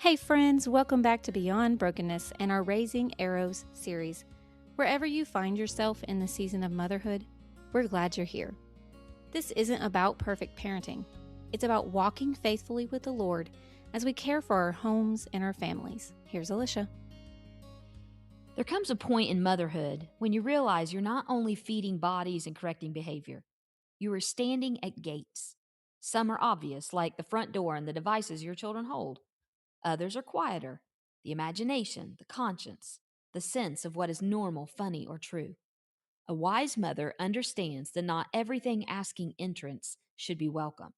Hey, friends, welcome back to Beyond Brokenness and our Raising Arrows series. Wherever you find yourself in the season of motherhood, we're glad you're here. This isn't about perfect parenting, it's about walking faithfully with the Lord as we care for our homes and our families. Here's Alicia. There comes a point in motherhood when you realize you're not only feeding bodies and correcting behavior, you are standing at gates. Some are obvious, like the front door and the devices your children hold. Others are quieter, the imagination, the conscience, the sense of what is normal, funny, or true. A wise mother understands that not everything asking entrance should be welcomed.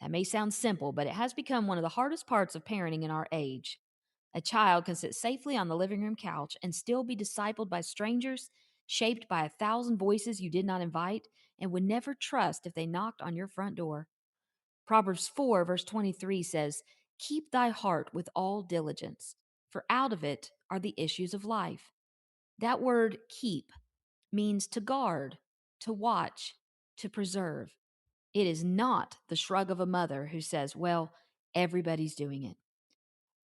That may sound simple, but it has become one of the hardest parts of parenting in our age. A child can sit safely on the living room couch and still be discipled by strangers, shaped by 1,000 voices you did not invite, and would never trust if they knocked on your front door. Proverbs 4, verse 23 says, "Keep thy heart with all diligence, for out of it are the issues of life." That word keep means to guard, to watch, to preserve. It is not the shrug of a mother who says, "Well, everybody's doing it."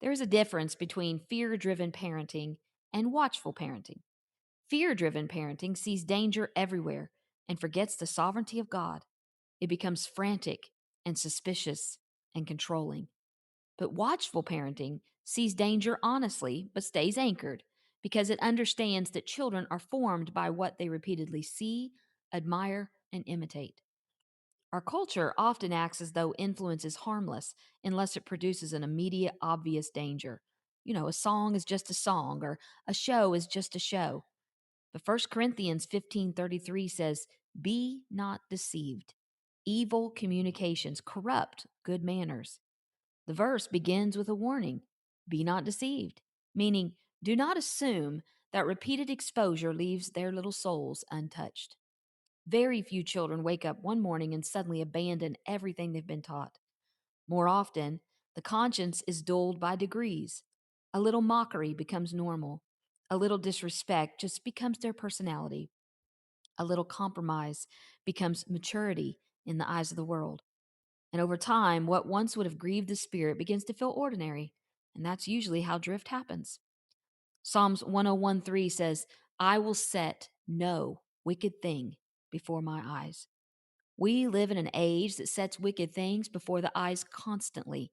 There is a difference between fear driven parenting and watchful parenting. Fear driven parenting sees danger everywhere and forgets the sovereignty of God. It becomes frantic and suspicious and controlling. But watchful parenting sees danger honestly but stays anchored because it understands that children are formed by what they repeatedly see, admire, and imitate. Our culture often acts as though influence is harmless unless it produces an immediate, obvious danger. A song is just a song, or a show is just a show. But 1 Corinthians 15:33 says, "Be not deceived. Evil communications corrupt good manners." The verse begins with a warning, "Be not deceived," meaning do not assume that repeated exposure leaves their little souls untouched. Very few children wake up one morning and suddenly abandon everything they've been taught. More often, the conscience is dulled by degrees. A little mockery becomes normal. A little disrespect just becomes their personality. A little compromise becomes maturity in the eyes of the world. And over time, what once would have grieved the spirit begins to feel ordinary. And that's usually how drift happens. Psalms 101:3 says, "I will set no wicked thing before my eyes." We live in an age that sets wicked things before the eyes constantly,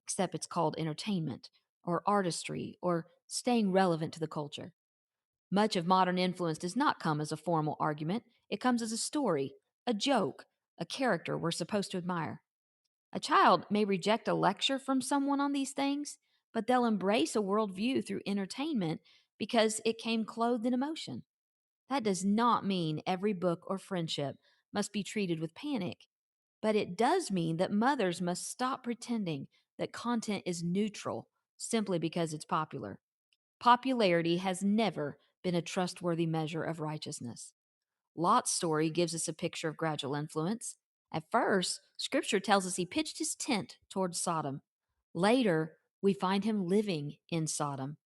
except it's called entertainment or artistry or staying relevant to the culture. Much of modern influence does not come as a formal argument, it comes as a story, a joke, a character we're supposed to admire. A child may reject a lecture from someone on these things, but they'll embrace a worldview through entertainment because it came clothed in emotion. That does not mean every book or friendship must be treated with panic, but it does mean that mothers must stop pretending that content is neutral simply because it's popular. Popularity has never been a trustworthy measure of righteousness. Lot's story gives us a picture of gradual influence. At first, scripture tells us he pitched his tent towards Sodom. Later, we find him living in Sodom.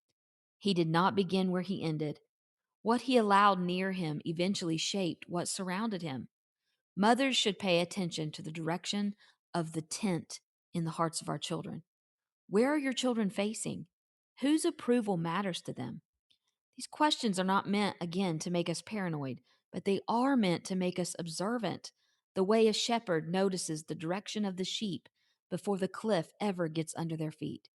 He did not begin where he ended. What he allowed near him eventually shaped what surrounded him. Mothers should pay attention to the direction of the tent in the hearts of our children. Where are your children facing? Whose approval matters to them? These questions are not meant, again, to make us paranoid, but they are meant to make us observant, the way a shepherd notices the direction of the sheep before the cliff ever gets under their feet.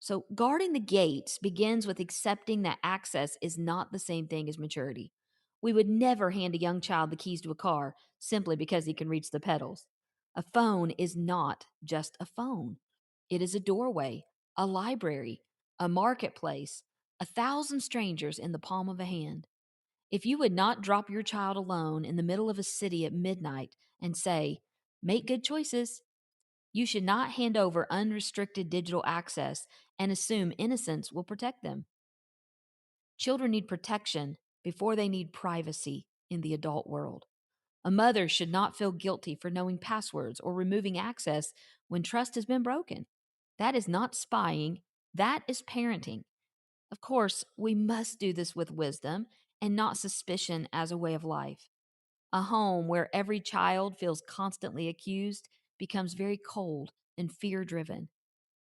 So, guarding the gates begins with accepting that access is not the same thing as maturity. We would never hand a young child the keys to a car simply because he can reach the pedals. A phone is not just a phone, it is a doorway, a library, a marketplace, 1,000 strangers in the palm of a hand. If you would not drop your child alone in the middle of a city at midnight and say, "Make good choices," you should not hand over unrestricted digital access and assume innocence will protect them. Children need protection before they need privacy in the adult world. A mother should not feel guilty for knowing passwords or removing access when trust has been broken. That is not spying, that is parenting. Of course, we must do this with wisdom and not suspicion as a way of life. A home where every child feels constantly accused becomes very cold and fear driven.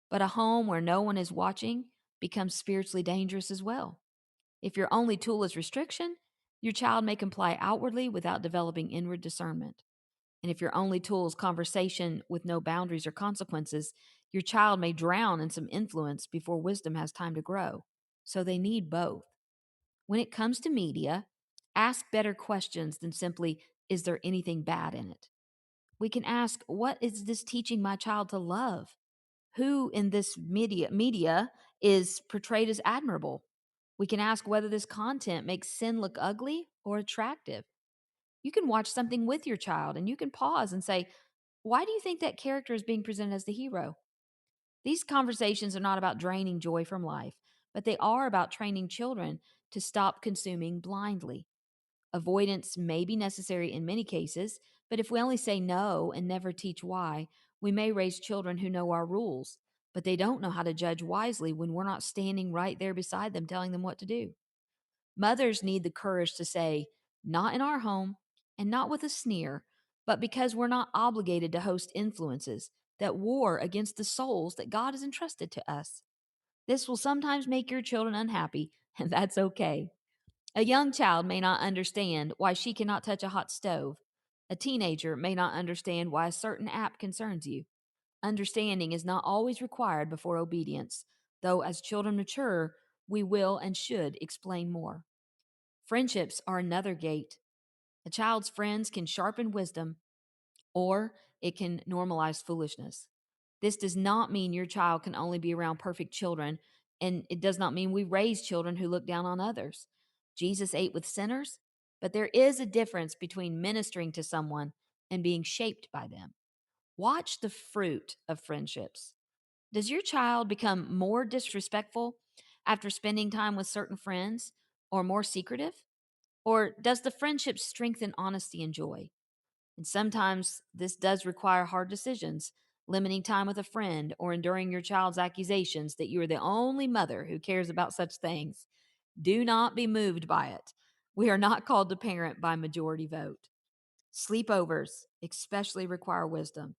But a home where no one is watching becomes spiritually dangerous as well. If your only tool is restriction, your child may comply outwardly without developing inward discernment. And if your only tool is conversation with no boundaries or consequences, your child may drown in some influence before wisdom has time to grow. So they need both. When it comes to media, ask better questions than simply, is there anything bad in it? We can ask, what is this teaching my child to love? Who in this media is portrayed as admirable? We can ask whether this content makes sin look ugly or attractive. You can watch something with your child and you can pause and say, why do you think that character is being presented as the hero? These conversations are not about draining joy from life, but they are about training children to stop consuming blindly. Avoidance may be necessary in many cases, but if we only say no and never teach why, we may raise children who know our rules, but they don't know how to judge wisely when we're not standing right there beside them telling them what to do. Mothers need the courage to say, not in our home, and not with a sneer, but because we're not obligated to host influences that war against the souls that God has entrusted to us. This will sometimes make your children unhappy, and that's okay. A young child may not understand why she cannot touch a hot stove. A teenager may not understand why a certain app concerns you. Understanding is not always required before obedience, though as children mature, we will and should explain more. Friendships are another gate. A child's friends can sharpen wisdom or it can normalize foolishness. This does not mean your child can only be around perfect children, and it does not mean we raise children who look down on others. Jesus ate with sinners, but there is a difference between ministering to someone and being shaped by them. Watch the fruit of friendships. Does your child become more disrespectful after spending time with certain friends or more secretive? Or does the friendship strengthen honesty and joy? And sometimes this does require hard decisions, limiting time with a friend or enduring your child's accusations that you are the only mother who cares about such things. Do not be moved by it. We are not called to parent by majority vote. Sleepovers especially require wisdom.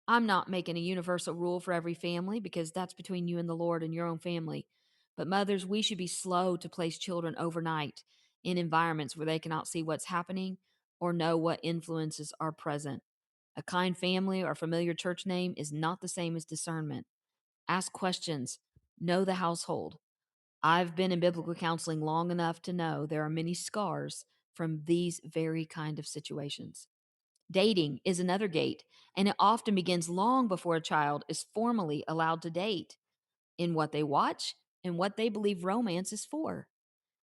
I'm not making a universal rule for every family because that's between you and the Lord and your own family. But mothers, we should be slow to place children overnight in environments where they cannot see what's happening or know what influences are present. A kind family or familiar church name is not the same as discernment. Ask questions. Know the household. I've been in biblical counseling long enough to know there are many scars from these very kind of situations. Dating is another gate, and it often begins long before a child is formally allowed to date in what they watch and what they believe romance is for.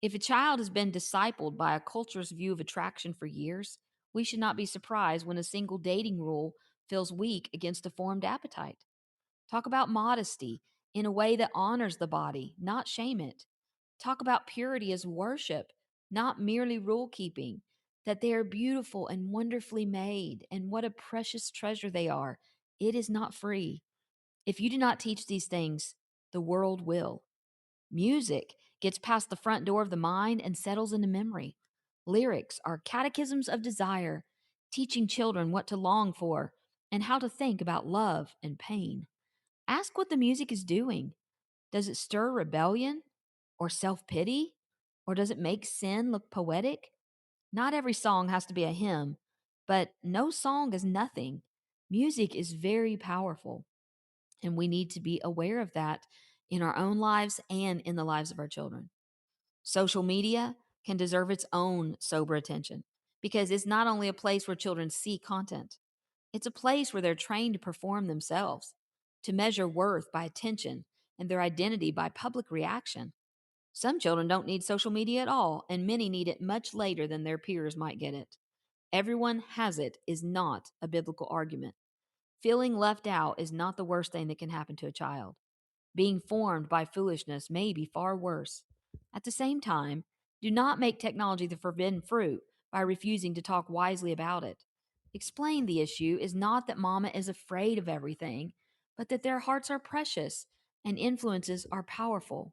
If a child has been discipled by a culture's view of attraction for years, we should not be surprised when a single dating rule feels weak against a formed appetite. Talk about modesty in a way that honors the body, not shame it. Talk about purity as worship, not merely rule keeping, that they are beautiful and wonderfully made, and what a precious treasure they are. It is not free. If you do not teach these things, the world will. Music gets past the front door of the mind and settles into memory. Lyrics are catechisms of desire, teaching children what to long for and how to think about love and pain. Ask what the music is doing. Does it stir rebellion or self pity? Or does it make sin look poetic? Not every song has to be a hymn, but no song is nothing. Music is very powerful, and we need to be aware of that in our own lives and in the lives of our children. Social media can deserve its own sober attention because it's not only a place where children see content, it's a place where they're trained to perform themselves, to measure worth by attention and their identity by public reaction. Some children don't need social media at all, and many need it much later than their peers might get it. Everyone has it is not a biblical argument. Feeling left out is not the worst thing that can happen to a child. Being formed by foolishness may be far worse. At the same time, do not make technology the forbidden fruit by refusing to talk wisely about it. Explain the issue is not that mama is afraid of everything, but that their hearts are precious and influences are powerful.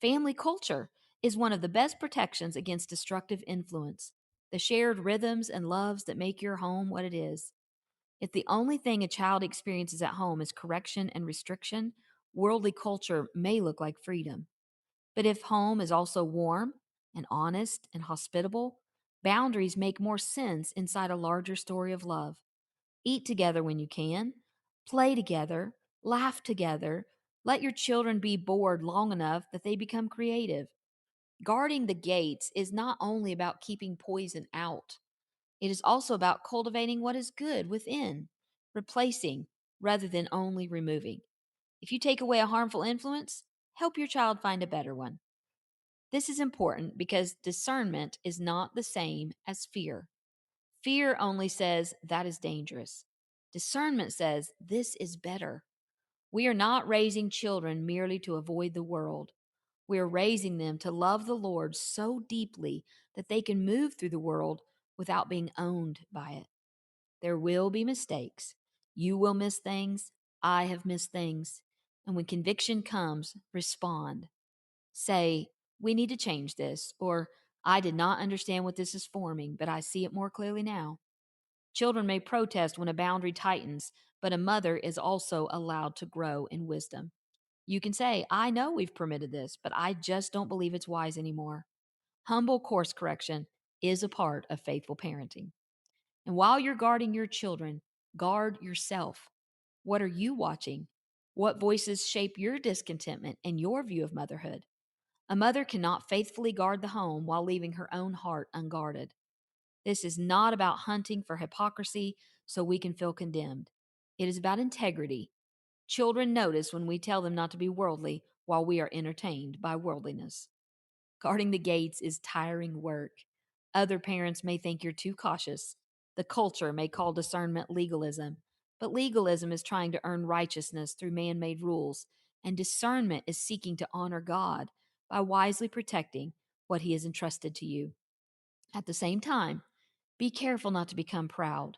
Family culture is one of the best protections against destructive influence. The shared rhythms and loves that make your home what it is. If the only thing a child experiences at home is correction and restriction, worldly culture may look like freedom. But if home is also warm and honest and hospitable, boundaries make more sense inside a larger story of love. Eat together when you can, play together, laugh together. Let your children be bored long enough that they become creative. Guarding the gates is not only about keeping poison out, it is also about cultivating what is good within, replacing rather than only removing. If you take away a harmful influence, help your child find a better one. This is important because discernment is not the same as fear. Fear only says that is dangerous. Discernment says this is better. We are not raising children merely to avoid the world. We are raising them to love the Lord so deeply that they can move through the world without being owned by it. There will be mistakes. You will miss things. I have missed things. And when conviction comes, respond. Say, we need to change this, or I did not understand what this is forming, but I see it more clearly now. Children may protest when a boundary tightens, but a mother is also allowed to grow in wisdom. You can say, I know we've permitted this, but I just don't believe it's wise anymore. Humble course correction is a part of faithful parenting. And while you're guarding your children, guard yourself. What are you watching? What voices shape your discontentment and your view of motherhood? A mother cannot faithfully guard the home while leaving her own heart unguarded. This is not about hunting for hypocrisy so we can feel condemned. It is about integrity. Children notice when we tell them not to be worldly while we are entertained by worldliness. Guarding the gates is tiring work. Other parents may think you're too cautious. The culture may call discernment legalism, but legalism is trying to earn righteousness through man made rules, and discernment is seeking to honor God by wisely protecting what He has entrusted to you. At the same time, be careful not to become proud.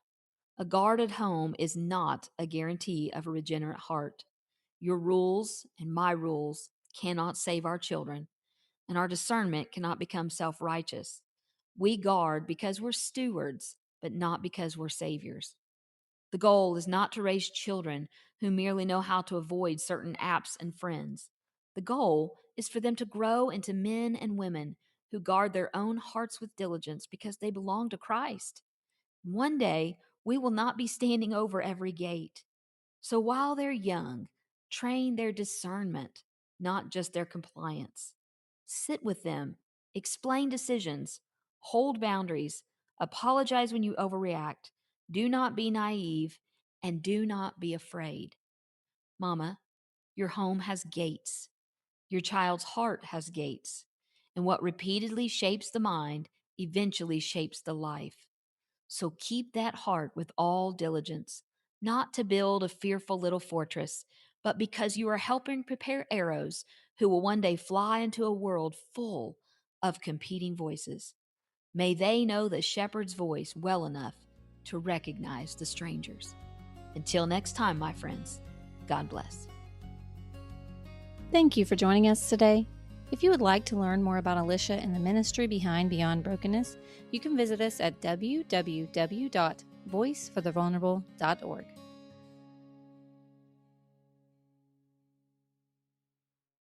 A guarded home is not a guarantee of a regenerate heart. Your rules and my rules cannot save our children, and our discernment cannot become self righteous. We guard because we're stewards, but not because we're saviors. The goal is not to raise children who merely know how to avoid certain apps and friends. The goal is for them to grow into men and women who guard their own hearts with diligence because they belong to Christ. One day, we will not be standing over every gate. So while they're young, train their discernment, not just their compliance. Sit with them, explain decisions, hold boundaries, apologize when you overreact, do not be naive, and do not be afraid. Mama, your home has gates. Your child's heart has gates. And what repeatedly shapes the mind eventually shapes the life. So keep that heart with all diligence, not to build a fearful little fortress, but because you are helping prepare arrows who will one day fly into a world full of competing voices. May they know the shepherd's voice well enough to recognize the stranger's. Until next time, my friends, God bless. Thank you for joining us today. If you would like to learn more about Alicia and the ministry behind Beyond Brokenness, you can visit us at www.voiceforthevulnerable.org.